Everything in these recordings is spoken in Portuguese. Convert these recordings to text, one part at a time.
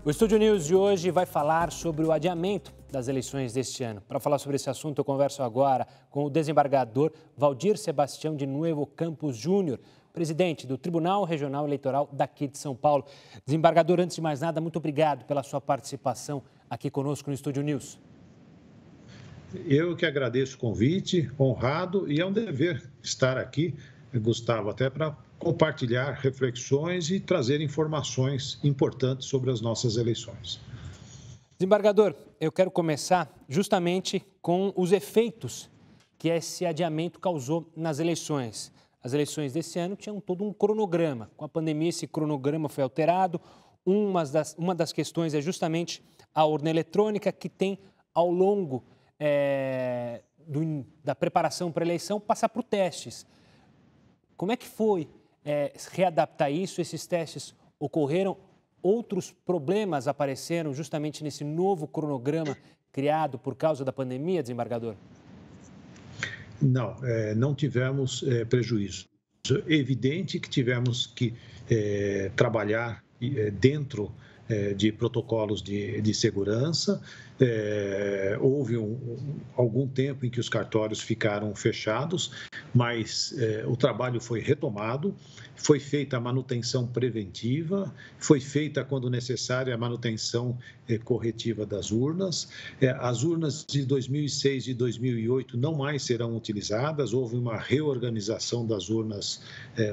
O Estúdio News de hoje vai falar sobre o adiamento das eleições deste ano. Para falar sobre esse assunto, eu converso agora com o desembargador Valdir Sebastião de Nuevo Campos Júnior, presidente do Tribunal Regional Eleitoral daqui de São Paulo. Desembargador, antes de mais nada, muito obrigado pela sua participação aqui conosco no Estúdio News. Eu que agradeço o convite, honrado, e é um dever estar aqui, Gustavo, até para compartilhar reflexões e trazer informações importantes sobre as nossas eleições. Desembargador, eu quero começar justamente com os efeitos que esse adiamento causou nas eleições. As eleições desse ano tinham todo um cronograma. Com a pandemia, esse cronograma foi alterado. Uma das questões é justamente a urna eletrônica, que tem, ao longo da preparação para a eleição, passar por testes. Como é que foi readaptar isso? Esses testes ocorreram? Outros problemas apareceram justamente nesse novo cronograma criado por causa da pandemia, desembargador? Não tivemos prejuízo. É evidente que tivemos que trabalhar dentro de protocolos de segurança. Houve algum tempo em que os cartórios ficaram fechados, mas o trabalho foi retomado, foi feita a manutenção preventiva, foi feita, quando necessária, a manutenção corretiva das urnas. As urnas de 2006 e 2008 não mais serão utilizadas, houve uma reorganização das urnas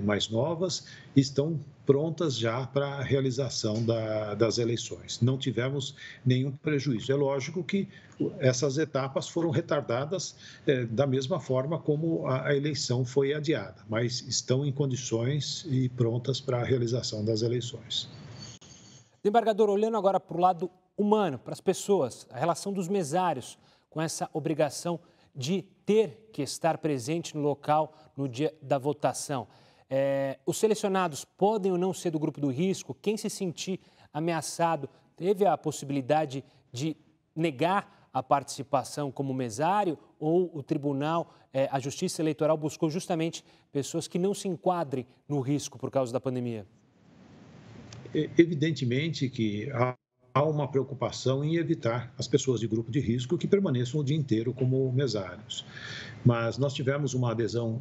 mais novas, estão prontas já para a realização das eleições. Não tivemos nenhum prejuízo. É lógico que essas etapas foram retardadas da mesma forma como a eleição foi adiada, mas estão em condições e prontas para a realização das eleições. Desembargador, olhando agora para o lado humano, para as pessoas, a relação dos mesários com essa obrigação de ter que estar presente no local no dia da votação. Os selecionados podem ou não ser do grupo do risco? Quem se sentir ameaçado teve a possibilidade de negar a participação como mesário, ou o tribunal, a Justiça Eleitoral buscou justamente pessoas que não se enquadrem no risco por causa da pandemia? Evidentemente que há uma preocupação em evitar as pessoas de grupo de risco que permaneçam o dia inteiro como mesários. Mas nós tivemos uma adesão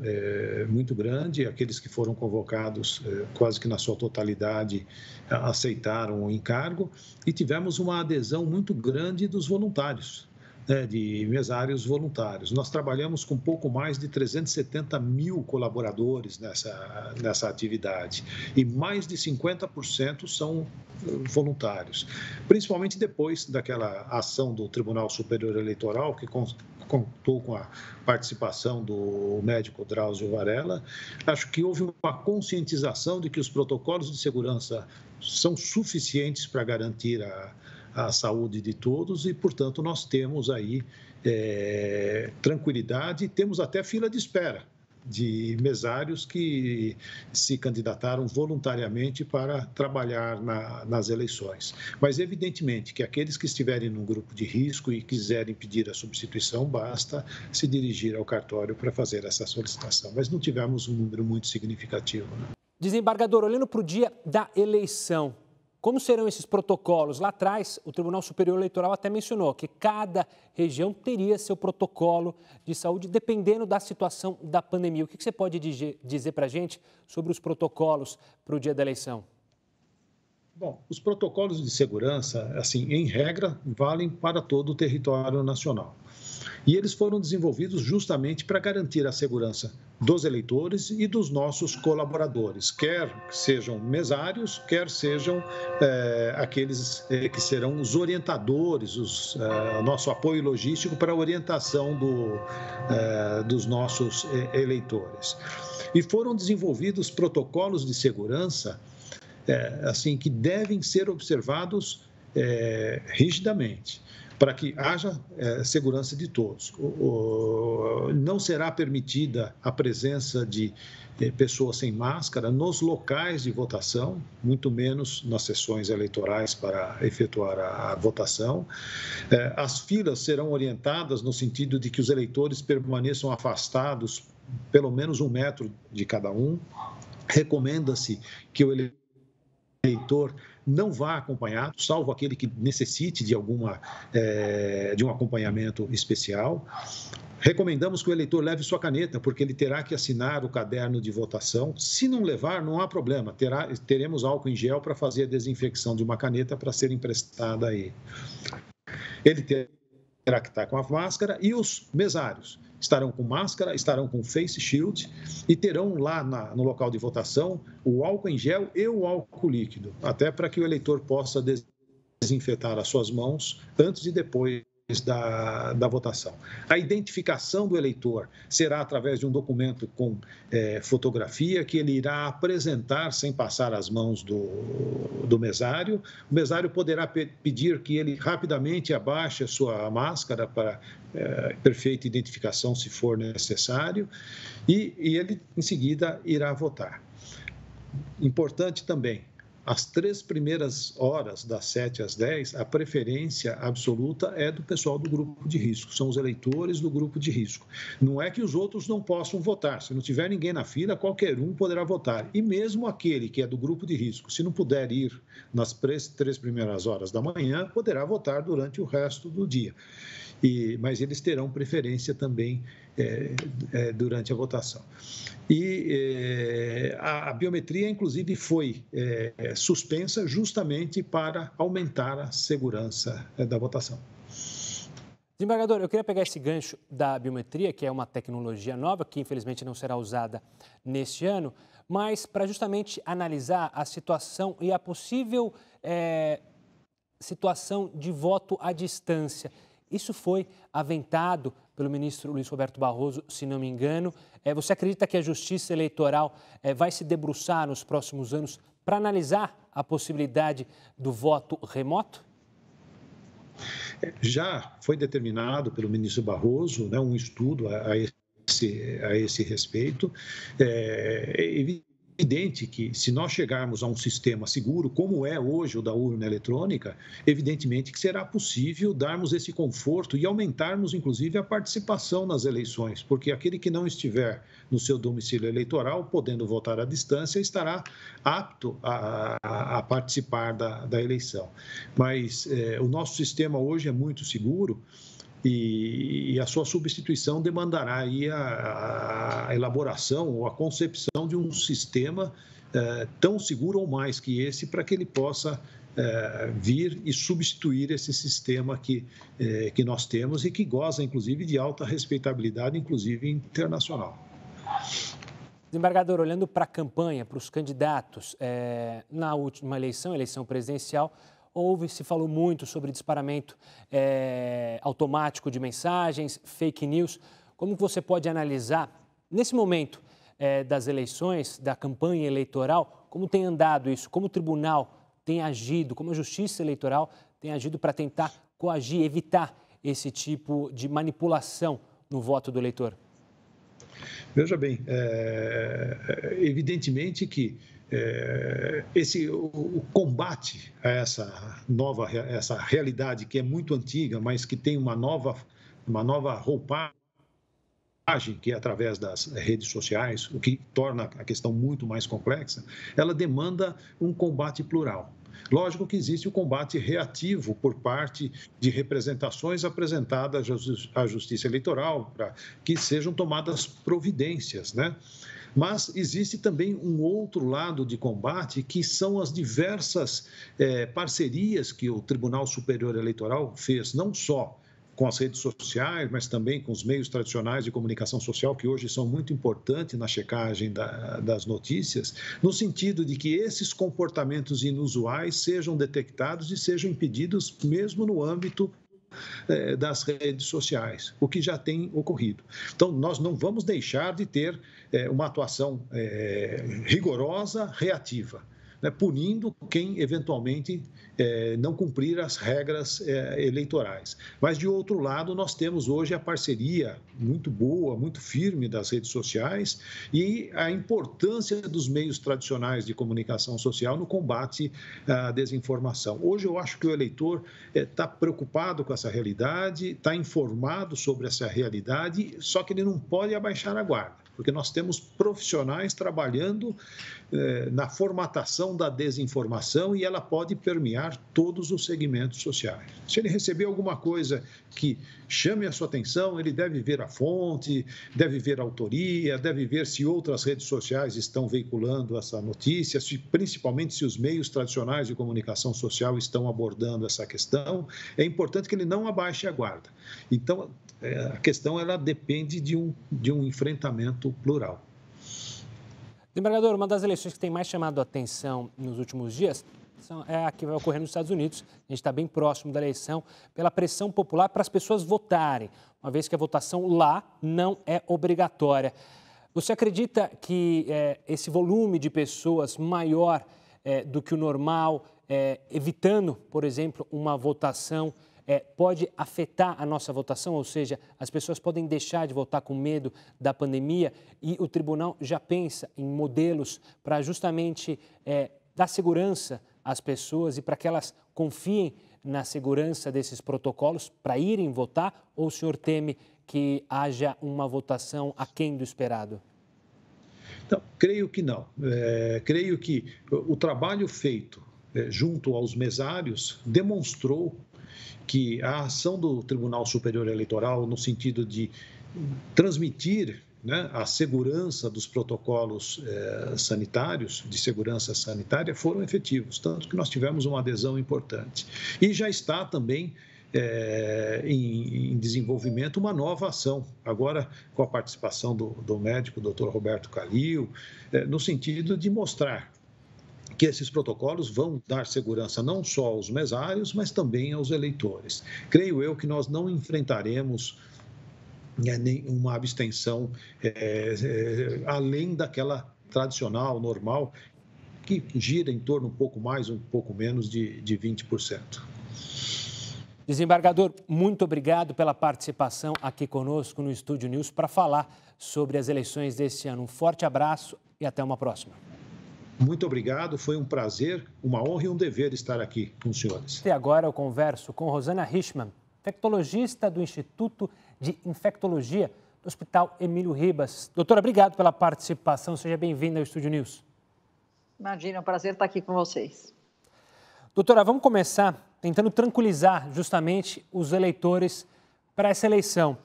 muito grande, aqueles que foram convocados, quase que na sua totalidade, aceitaram o encargo, e tivemos uma adesão muito grande dos voluntários, de mesários voluntários. Nós trabalhamos com pouco mais de 370 mil colaboradores nessa atividade, e mais de 50% são voluntários, principalmente depois daquela ação do Tribunal Superior Eleitoral, que contou com a participação do médico Drauzio Varella. Acho que houve uma conscientização de que os protocolos de segurança são suficientes para garantir a saúde de todos e, portanto, nós temos aí tranquilidade, temos até fila de espera de mesários que se candidataram voluntariamente para trabalhar nas eleições. Mas, evidentemente, que aqueles que estiverem num grupo de risco e quiserem pedir a substituição, basta se dirigir ao cartório para fazer essa solicitação. Mas não tivemos um número muito significativo, né? Desembargador, olhando para o dia da eleição, como serão esses protocolos? Lá atrás, o Tribunal Superior Eleitoral até mencionou que cada região teria seu protocolo de saúde, dependendo da situação da pandemia. O que você pode dizer para a gente sobre os protocolos para o dia da eleição? Bom, os protocolos de segurança, assim, em regra, valem para todo o território nacional. E eles foram desenvolvidos justamente para garantir a segurança dos eleitores e dos nossos colaboradores, quer sejam mesários, quer sejam aqueles que serão os orientadores, o nosso apoio logístico para a orientação dos nossos eleitores. E foram desenvolvidos protocolos de segurança assim, que devem ser observados rigidamente, para que haja segurança de todos. Não será permitida a presença de pessoas sem máscara nos locais de votação, muito menos nas sessões eleitorais para efetuar a votação. As filas serão orientadas no sentido de que os eleitores permaneçam afastados pelo menos 1 metro de cada um. Recomenda-se que o eleitor não vá acompanhado, salvo aquele que necessite de de um acompanhamento especial. Recomendamos que o eleitor leve sua caneta, porque ele terá que assinar o caderno de votação. Se não levar, não há problema, teremos álcool em gel para fazer a desinfecção de uma caneta para ser emprestada a ele. Ele terá que estar com a máscara e os mesários estarão com máscara, estarão com face shield e terão lá no local de votação o álcool em gel e o álcool líquido, até para que o eleitor possa desinfetar as suas mãos antes e depois da votação. A identificação do eleitor será através de um documento com fotografia que ele irá apresentar sem passar as mãos do mesário. O mesário poderá pedir que ele rapidamente abaixe a sua máscara para perfeita identificação, se for necessário, e ele, em seguida, irá votar. Importante também, as 3 primeiras horas, das 7 às 10, a preferência absoluta é do pessoal do grupo de risco, são os eleitores do grupo de risco. Não é que os outros não possam votar, se não tiver ninguém na fila, qualquer um poderá votar. E mesmo aquele que é do grupo de risco, se não puder ir nas 3 primeiras horas da manhã, poderá votar durante o resto do dia. Mas eles terão preferência também durante a votação. E a biometria, inclusive, foi suspensa justamente para aumentar a segurança da votação. Desembargador, eu queria pegar esse gancho da biometria, que é uma tecnologia nova, que infelizmente não será usada neste ano, mas para justamente analisar a situação e a possível situação de voto à distância. Isso foi aventado pelo ministro Luiz Roberto Barroso, se não me engano. Você acredita que a Justiça Eleitoral vai se debruçar nos próximos anos para analisar a possibilidade do voto remoto? Já foi determinado pelo ministro Barroso, né, um estudo a esse respeito. É evidente que, se nós chegarmos a um sistema seguro, como é hoje o da urna eletrônica, evidentemente que será possível darmos esse conforto e aumentarmos, inclusive, a participação nas eleições, porque aquele que não estiver no seu domicílio eleitoral, podendo votar à distância, estará apto a participar da eleição. Mas o nosso sistema hoje é muito seguro, e a sua substituição demandará aí a elaboração ou a concepção de um sistema tão seguro ou mais que esse, para que ele possa vir e substituir esse sistema que nós temos e que goza, inclusive, de alta respeitabilidade, inclusive internacional. Desembargador, olhando para a campanha, para os candidatos, na última eleição presidencial, se falou muito sobre disparamento automático de mensagens, fake news. Como que você pode analisar, nesse momento das eleições, da campanha eleitoral, como tem andado isso, como o tribunal tem agido, como a Justiça Eleitoral tem agido para tentar coagir, evitar esse tipo de manipulação no voto do eleitor? Veja bem, evidentemente que o combate a essa realidade que é muito antiga, mas que tem uma nova roupagem, que é através das redes sociais, o que torna a questão muito mais complexa, ela demanda um combate plural. Lógico que existe o combate reativo por parte de representações apresentadas à Justiça Eleitoral para que sejam tomadas providências, né? Mas existe também um outro lado de combate, que são as diversas parcerias que o Tribunal Superior Eleitoral fez, não só com as redes sociais, mas também com os meios tradicionais de comunicação social, que hoje são muito importantes na checagem das notícias, no sentido de que esses comportamentos inusuais sejam detectados e sejam impedidos mesmo no âmbito das redes sociais, o que já tem ocorrido. Então, nós não vamos deixar de ter uma atuação rigorosa, reativa, né, punindo quem eventualmente não cumprir as regras eleitorais. Mas, de outro lado, nós temos hoje a parceria muito boa, muito firme das redes sociais e a importância dos meios tradicionais de comunicação social no combate à desinformação. Hoje, eu acho que o eleitor está preocupado com essa realidade, está informado sobre essa realidade, só que ele não pode abaixar a guarda, porque nós temos profissionais trabalhando na formatação ação da desinformação e ela pode permear todos os segmentos sociais. Se ele receber alguma coisa que chame a sua atenção, ele deve ver a fonte, deve ver a autoria, deve ver se outras redes sociais estão veiculando essa notícia, principalmente se os meios tradicionais de comunicação social estão abordando essa questão. É importante que ele não abaixe a guarda. Então, a questão ela depende de um enfrentamento plural. Desembargador, uma das eleições que tem mais chamado a atenção nos últimos dias é a que vai ocorrer nos Estados Unidos. A gente está bem próximo da eleição, pela pressão popular para as pessoas votarem, uma vez que a votação lá não é obrigatória. Você acredita que esse volume de pessoas maior do que o normal, evitando, por exemplo, uma votação, pode afetar a nossa votação? Ou seja, as pessoas podem deixar de votar com medo da pandemia e o tribunal já pensa em modelos para justamente dar segurança às pessoas e para que elas confiem na segurança desses protocolos para irem votar? Ou o senhor teme que haja uma votação aquém do esperado? Não, creio que não. Creio que o trabalho feito junto aos mesários demonstrou que a ação do Tribunal Superior Eleitoral, no sentido de transmitir, né, a segurança dos protocolos sanitários, de segurança sanitária, foram efetivos, tanto que nós tivemos uma adesão importante. E já está também em desenvolvimento uma nova ação, agora com a participação do médico Dr. Roberto Calil, no sentido de mostrar que esses protocolos vão dar segurança não só aos mesários, mas também aos eleitores. Creio eu que nós não enfrentaremos nenhuma abstenção além daquela tradicional, normal, que gira em torno um pouco mais, um pouco menos de 20%. Desembargador, muito obrigado pela participação aqui conosco no Estúdio News para falar sobre as eleições deste ano. Um forte abraço e até uma próxima. Muito obrigado, foi um prazer, uma honra e um dever estar aqui com os senhores. E agora eu converso com Rosana Richman, infectologista do Instituto de Infectologia do Hospital Emílio Ribas. Doutora, obrigado pela participação, seja bem-vinda ao Estúdio News. Imagina, é um prazer estar aqui com vocês. Doutora, vamos começar tentando tranquilizar justamente os eleitores para essa eleição.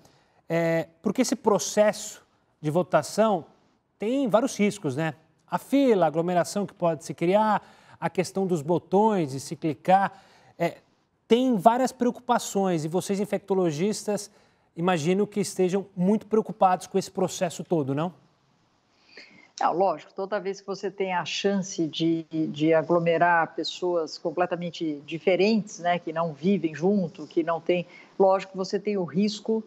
Porque esse processo de votação tem vários riscos, né? A fila, a aglomeração que pode se criar, a questão dos botões de se clicar, tem várias preocupações e vocês infectologistas imagino que estejam muito preocupados com esse processo todo, não? Lógico, toda vez que você tem a chance de aglomerar pessoas completamente diferentes, né, que não vivem junto, que não tem, lógico, você tem o risco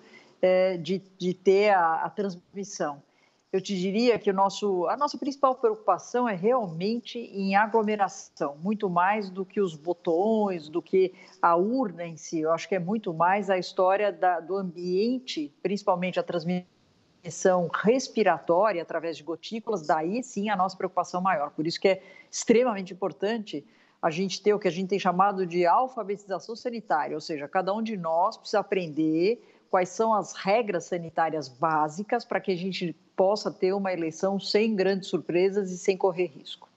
de ter a transmissão. Eu te diria que a nossa principal preocupação é realmente em aglomeração, muito mais do que os botões, do que a urna em si. Eu acho que é muito mais a história do ambiente, principalmente a transmissão respiratória através de gotículas, daí sim a nossa preocupação maior. Por isso que é extremamente importante a gente ter o que a gente tem chamado de alfabetização sanitária, ou seja, cada um de nós precisa aprender quais são as regras sanitárias básicas para que a gente possa ter uma eleição sem grandes surpresas e sem correr risco.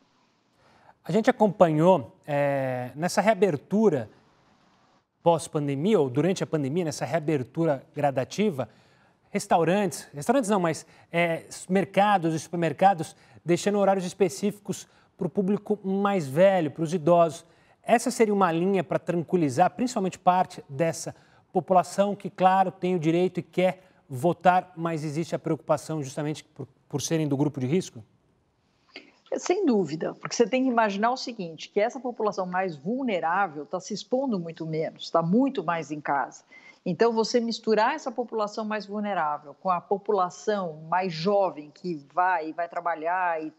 A gente acompanhou nessa reabertura pós-pandemia, ou durante a pandemia, nessa reabertura gradativa, restaurantes não, mas mercados e supermercados deixando horários específicos para o público mais velho, para os idosos. Essa seria uma linha para tranquilizar, principalmente parte dessa população que, claro, tem o direito e quer votar, mas existe a preocupação justamente por serem do grupo de risco? Sem dúvida, porque você tem que imaginar o seguinte, que essa população mais vulnerável está se expondo muito menos, está muito mais em casa. Então, você misturar essa população mais vulnerável com a população mais jovem que vai trabalhar e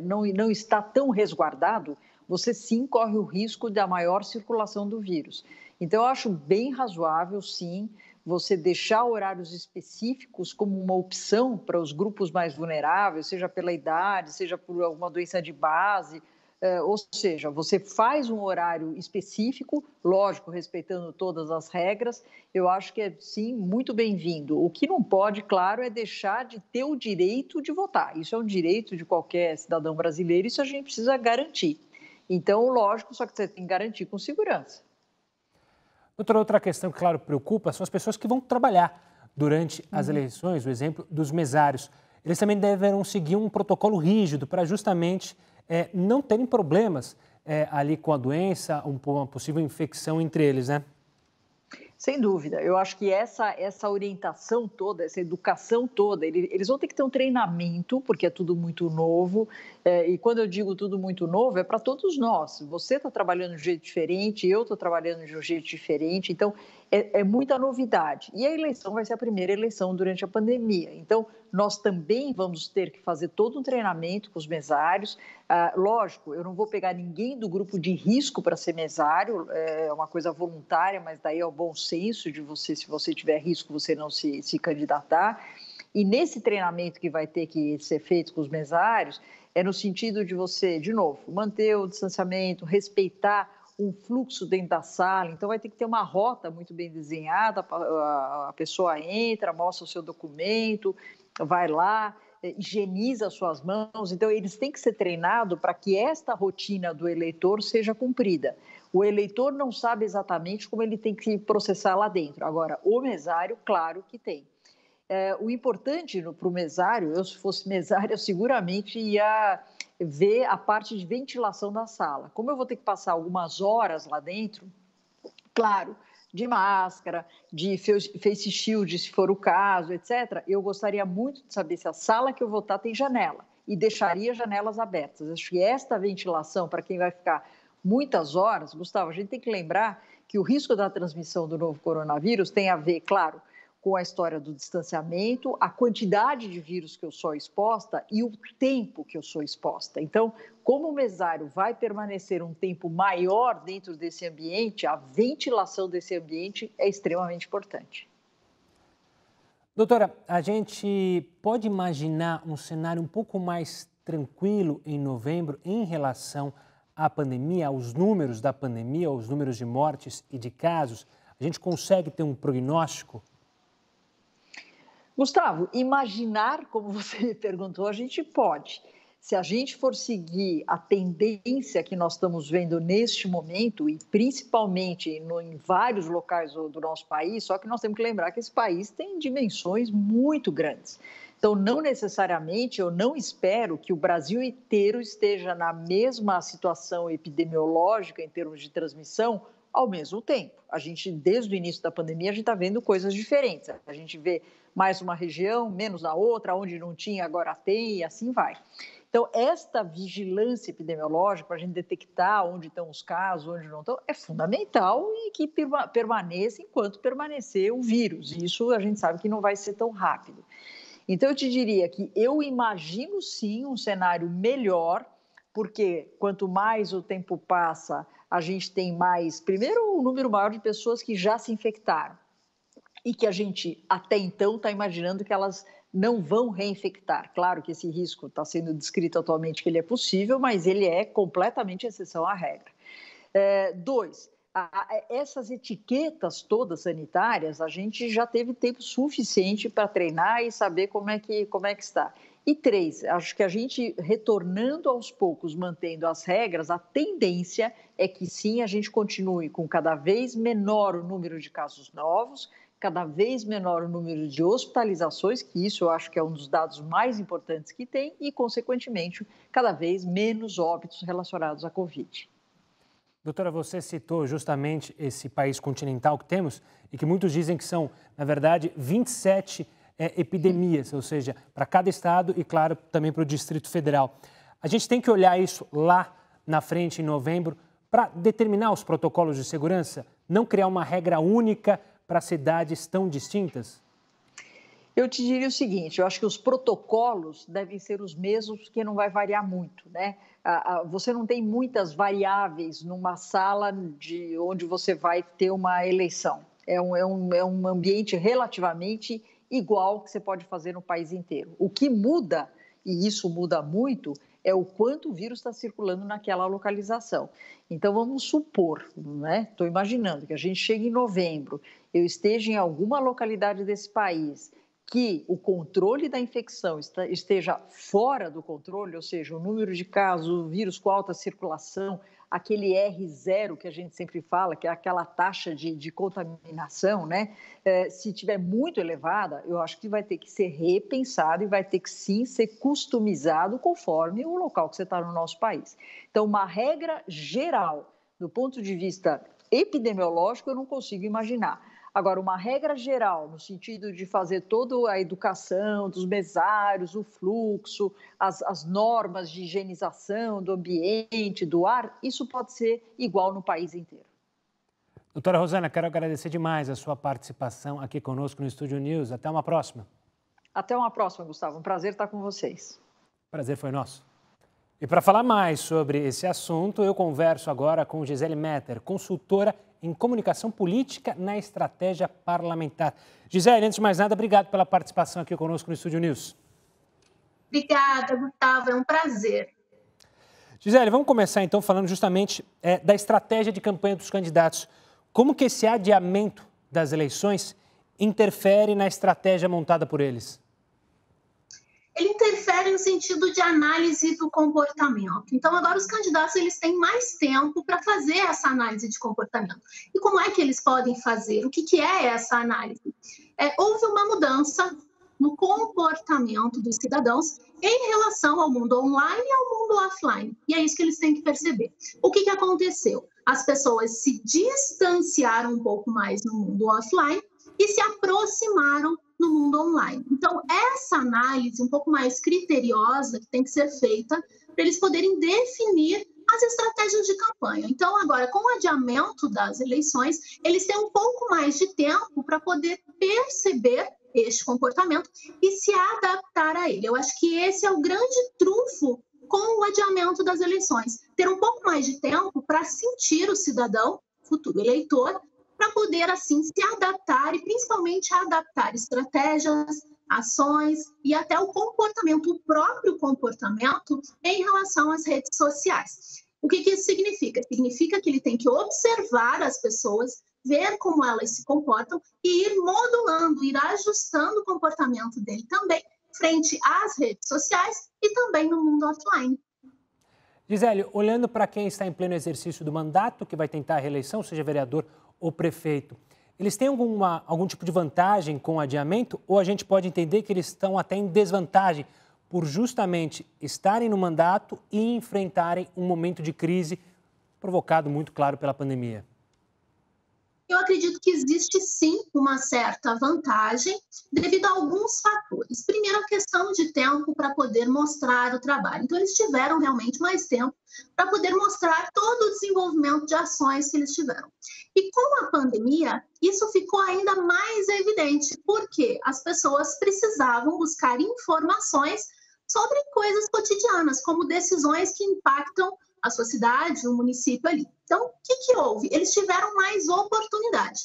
não está tão resguardado, você sim corre o risco da maior circulação do vírus. Então, eu acho bem razoável, sim, você deixar horários específicos como uma opção para os grupos mais vulneráveis, seja pela idade, seja por alguma doença de base, Ou seja, você faz um horário específico, lógico, respeitando todas as regras, eu acho que é, sim, muito bem-vindo. O que não pode, claro, é deixar de ter o direito de votar. Isso é um direito de qualquer cidadão brasileiro, isso a gente precisa garantir. Então, lógico, só que você tem que garantir com segurança. Outra questão que, claro, preocupa são as pessoas que vão trabalhar durante as eleições, o exemplo dos mesários. Eles também deverão seguir um protocolo rígido para justamente não terem problemas ali com a doença, uma possível infecção entre eles, né? Sem dúvida. Eu acho que essa orientação toda, essa educação toda, eles vão ter que ter um treinamento, porque é tudo muito novo. E quando eu digo tudo muito novo, é para todos nós. Você está trabalhando de um jeito diferente, eu estou trabalhando de um jeito diferente. Então, é muita novidade. E a eleição vai ser a primeira eleição durante a pandemia. Então, nós também vamos ter que fazer todo um treinamento com os mesários. Lógico, eu não vou pegar ninguém do grupo de risco para ser mesário, é uma coisa voluntária, mas daí é o bom senso de você, se você tiver risco, você não se candidatar. E nesse treinamento que vai ter que ser feito com os mesários, é no sentido de você, de novo, manter o distanciamento, respeitar um fluxo dentro da sala, então vai ter que ter uma rota muito bem desenhada, a pessoa entra, mostra o seu documento, vai lá, higieniza as suas mãos, então eles têm que ser treinados para que esta rotina do eleitor seja cumprida. O eleitor não sabe exatamente como ele tem que processar lá dentro, agora o mesário, claro que tem. O importante para o mesário, eu se fosse mesário, eu seguramente ia ver a parte de ventilação da sala. Como eu vou ter que passar algumas horas lá dentro, claro, de máscara, de face shield, se for o caso, etc., eu gostaria muito de saber se a sala que eu vou estar tem janela e deixaria janelas abertas. Acho que esta ventilação, para quem vai ficar muitas horas, Gustavo, a gente tem que lembrar que o risco da transmissão do novo coronavírus tem a ver, claro, com a história do distanciamento, a quantidade de vírus que eu sou exposta e o tempo que eu sou exposta. Então, como o mesário vai permanecer um tempo maior dentro desse ambiente, a ventilação desse ambiente é extremamente importante. Doutora, a gente pode imaginar um cenário um pouco mais tranquilo em novembro em relação à pandemia, aos números da pandemia, aos números de mortes e de casos? A gente consegue ter um prognóstico? Gustavo, imaginar, como você me perguntou, a gente pode. Se a gente for seguir a tendência que nós estamos vendo neste momento, e principalmente em vários locais do nosso país, só que nós temos que lembrar que esse país tem dimensões muito grandes. Então, não necessariamente, eu não espero que o Brasil inteiro esteja na mesma situação epidemiológica em termos de transmissão ao mesmo tempo. A gente, desde o início da pandemia, a gente está vendo coisas diferentes. A gente vê mais uma região, menos na outra, onde não tinha, agora tem, e assim vai. Então, esta vigilância epidemiológica, para a gente detectar onde estão os casos, onde não estão, é fundamental e que permaneça enquanto permanecer o vírus. E isso a gente sabe que não vai ser tão rápido. Então, eu te diria que eu imagino, sim, um cenário melhor, porque quanto mais o tempo passa, a gente tem mais, primeiro, um número maior de pessoas que já se infectaram e que a gente, até então, está imaginando que elas não vão reinfectar. Claro que esse risco está sendo descrito atualmente que ele é possível, mas ele é completamente exceção à regra. Dois, essas etiquetas todas sanitárias, a gente já teve tempo suficiente para treinar e saber como é que está. E três, acho que a gente retornando aos poucos, mantendo as regras, a tendência é que sim, a gente continue com cada vez menor o número de casos novos, cada vez menor o número de hospitalizações, que isso eu acho que é um dos dados mais importantes que tem, e, consequentemente, cada vez menos óbitos relacionados à Covid. Doutora, você citou justamente esse país continental que temos e que muitos dizem que são, na verdade, 27 epidemias, ou seja, para cada estado e, claro, também para o Distrito Federal. A gente tem que olhar isso lá na frente, em novembro, para determinar os protocolos de segurança, não criar uma regra única para cidades tão distintas? Eu te diria o seguinte, eu acho que os protocolos devem ser os mesmos, porque não vai variar muito, né? Você não tem muitas variáveis numa sala onde você vai ter uma eleição. É um ambiente relativamente igual que você pode fazer no país inteiro. O que muda, e isso muda muito, é o quanto o vírus está circulando naquela localização. Então, vamos supor, né? Estou imaginando que a gente chegue em novembro, eu esteja em alguma localidade desse país que o controle da infecção esteja fora do controle, ou seja, o número de casos, o vírus com alta circulação, aquele R0 que a gente sempre fala, que é aquela taxa de contaminação, né? Se estiver muito elevada, eu acho que vai ter que ser repensado e vai ter que sim ser customizado conforme o local que você está no nosso país. Então, uma regra geral, do ponto de vista epidemiológico, eu não consigo imaginar. Agora, uma regra geral, no sentido de fazer toda a educação dos mesários, o fluxo, as normas de higienização do ambiente, do ar, isso pode ser igual no país inteiro. Doutora Rosana, quero agradecer demais a sua participação aqui conosco no Estúdio News. Até uma próxima. Até uma próxima, Gustavo. Um prazer estar com vocês. Prazer foi nosso. E para falar mais sobre esse assunto, eu converso agora com Gisele Metter, consultora em comunicação política na estratégia parlamentar. Gisele, antes de mais nada, obrigado pela participação aqui conosco no Estúdio News. Obrigada, Gustavo, é um prazer. Gisele, vamos começar então falando justamente da estratégia de campanha dos candidatos. Como que esse adiamento das eleições interfere na estratégia montada por eles? Ele interfere no sentido de análise do comportamento. Então, agora os candidatos eles têm mais tempo para fazer essa análise de comportamento. E como é que eles podem fazer? O que é essa análise? Houve uma mudança no comportamento dos cidadãos em relação ao mundo online e ao mundo offline. E é isso que eles têm que perceber. O que aconteceu? As pessoas se distanciaram um pouco mais no mundo offline e se aproximaram no mundo online. Então, essa análise um pouco mais criteriosa que tem que ser feita para eles poderem definir as estratégias de campanha. Então, agora, com o adiamento das eleições, eles têm um pouco mais de tempo para poder perceber este comportamento e se adaptar a ele. Eu acho que esse é o grande trunfo com o adiamento das eleições. Ter um pouco mais de tempo para sentir o cidadão, futuro eleitor, para poder, assim, se adaptar e, principalmente, adaptar estratégias, ações e até o comportamento, o próprio comportamento em relação às redes sociais. O que isso significa? Significa que ele tem que observar as pessoas, ver como elas se comportam e ir modulando, ir ajustando o comportamento dele também frente às redes sociais e também no mundo offline. Gisele, olhando para quem está em pleno exercício do mandato, que vai tentar a reeleição, seja vereador ou prefeito, eles têm algum tipo de vantagem com o adiamento ou a gente pode entender que eles estão até em desvantagem por justamente estarem no mandato e enfrentarem um momento de crise provocado, muito claro, pela pandemia? Eu acredito que existe sim uma certa vantagem devido a alguns fatores. Primeiro, a questão de tempo para poder mostrar o trabalho. Então, eles tiveram realmente mais tempo para poder mostrar todo o desenvolvimento de ações que eles tiveram. E com a pandemia, isso ficou ainda mais evidente, porque as pessoas precisavam buscar informações sobre coisas cotidianas, como decisões que impactam a sua cidade, o município ali. Então, o que houve? Eles tiveram mais oportunidade.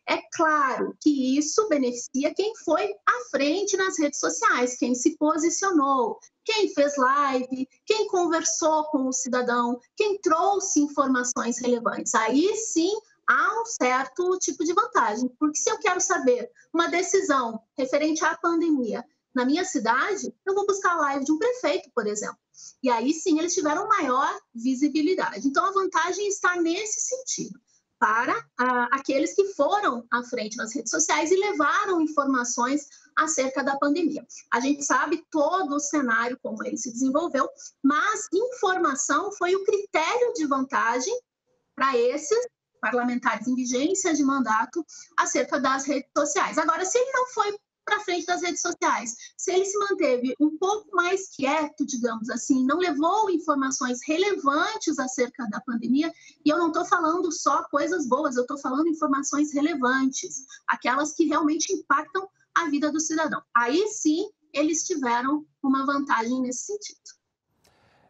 É claro que isso beneficia quem foi à frente nas redes sociais, quem se posicionou, quem fez live, quem conversou com o cidadão, quem trouxe informações relevantes. Aí sim há um certo tipo de vantagem, porque se eu quero saber uma decisão referente à pandemia na minha cidade, eu vou buscar a live de um prefeito, por exemplo. E aí sim eles tiveram maior visibilidade. Então a vantagem está nesse sentido, para aqueles que foram à frente nas redes sociais e levaram informações acerca da pandemia. A gente sabe todo o cenário, como ele se desenvolveu, mas informação foi o critério de vantagem para esses parlamentares em vigência de mandato acerca das redes sociais. Agora, se ele não foi para frente das redes sociais, se ele se manteve um pouco mais quieto, digamos assim, não levou informações relevantes acerca da pandemia, e eu não estou falando só coisas boas, eu estou falando informações relevantes, aquelas que realmente impactam a vida do cidadão. Aí sim, eles tiveram uma vantagem nesse sentido.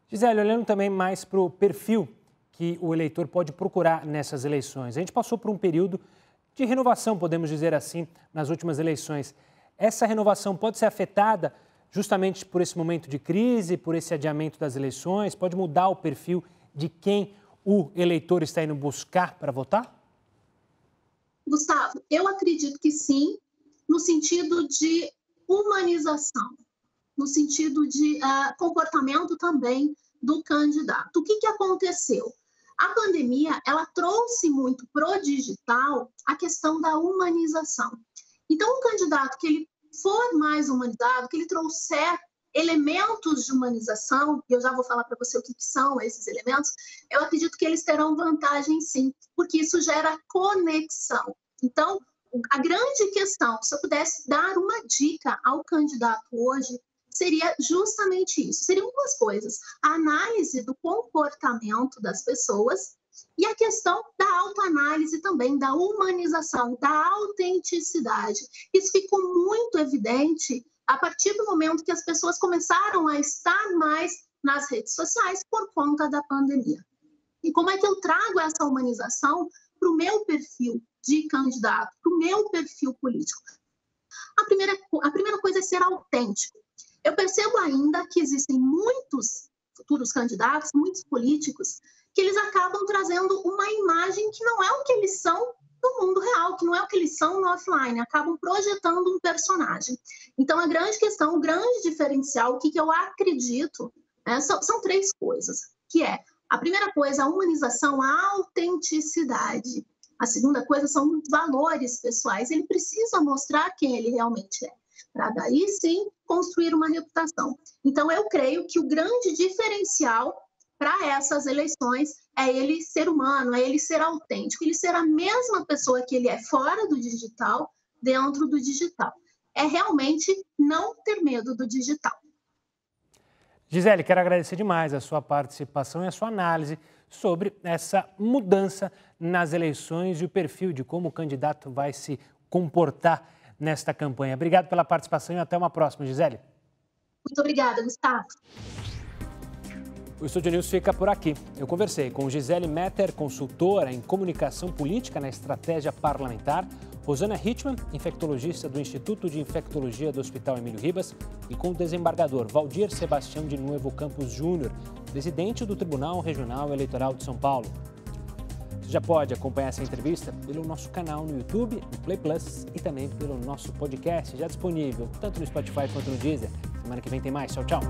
Gisele, olhando também mais para o perfil que o eleitor pode procurar nessas eleições. A gente passou por um período de renovação, podemos dizer assim, nas últimas eleições. Essa renovação pode ser afetada justamente por esse momento de crise, por esse adiamento das eleições? Pode mudar o perfil de quem o eleitor está indo buscar para votar? Gustavo, eu acredito que sim, no sentido de humanização, no sentido de comportamento também do candidato. O que aconteceu? A pandemia, ela trouxe muito para o digital a questão da humanização. Então, um candidato que ele for mais humanizado, que ele trouxer elementos de humanização, e eu já vou falar para você o que são esses elementos, eu acredito que eles terão vantagem sim, porque isso gera conexão. Então, a grande questão, se eu pudesse dar uma dica ao candidato hoje, seria justamente isso. Seriam duas coisas: a análise do comportamento das pessoas e a questão da autoanálise também, da humanização, da autenticidade. Isso ficou muito evidente a partir do momento que as pessoas começaram a estar mais nas redes sociais por conta da pandemia. E como é que eu trago essa humanização para o meu perfil de candidato, para o meu perfil político? A primeira coisa é ser autêntico. Eu percebo ainda que existem muitos futuros candidatos, muitos políticos, que eles acabam trazendo uma imagem que não é o que eles são no mundo real, que não é o que eles são no offline, acabam projetando um personagem. Então, a grande questão, o grande diferencial, o que eu acredito, são três coisas, que é, a primeira coisa, a humanização, a autenticidade. A segunda coisa são valores pessoais, ele precisa mostrar quem ele realmente é, para daí sim construir uma reputação. Então, eu creio que o grande diferencial para essas eleições é ele ser humano, é ele ser autêntico, ele ser a mesma pessoa que ele é fora do digital, dentro do digital. É realmente não ter medo do digital. Gisele, quero agradecer demais a sua participação e a sua análise sobre essa mudança nas eleições e o perfil de como o candidato vai se comportar nesta campanha. Obrigado pela participação e até uma próxima, Gisele. Muito obrigada, Gustavo. O Estúdio News fica por aqui. Eu conversei com Gisele Metter, consultora em comunicação política na estratégia parlamentar, Rosana Hitchman, infectologista do Instituto de Infectologia do Hospital Emílio Ribas, e com o desembargador Valdir Sebastião de Nuevo Campos Júnior, presidente do Tribunal Regional Eleitoral de São Paulo. Você já pode acompanhar essa entrevista pelo nosso canal no YouTube, no Play Plus e também pelo nosso podcast, já disponível tanto no Spotify quanto no Deezer. Semana que vem tem mais. Tchau, tchau.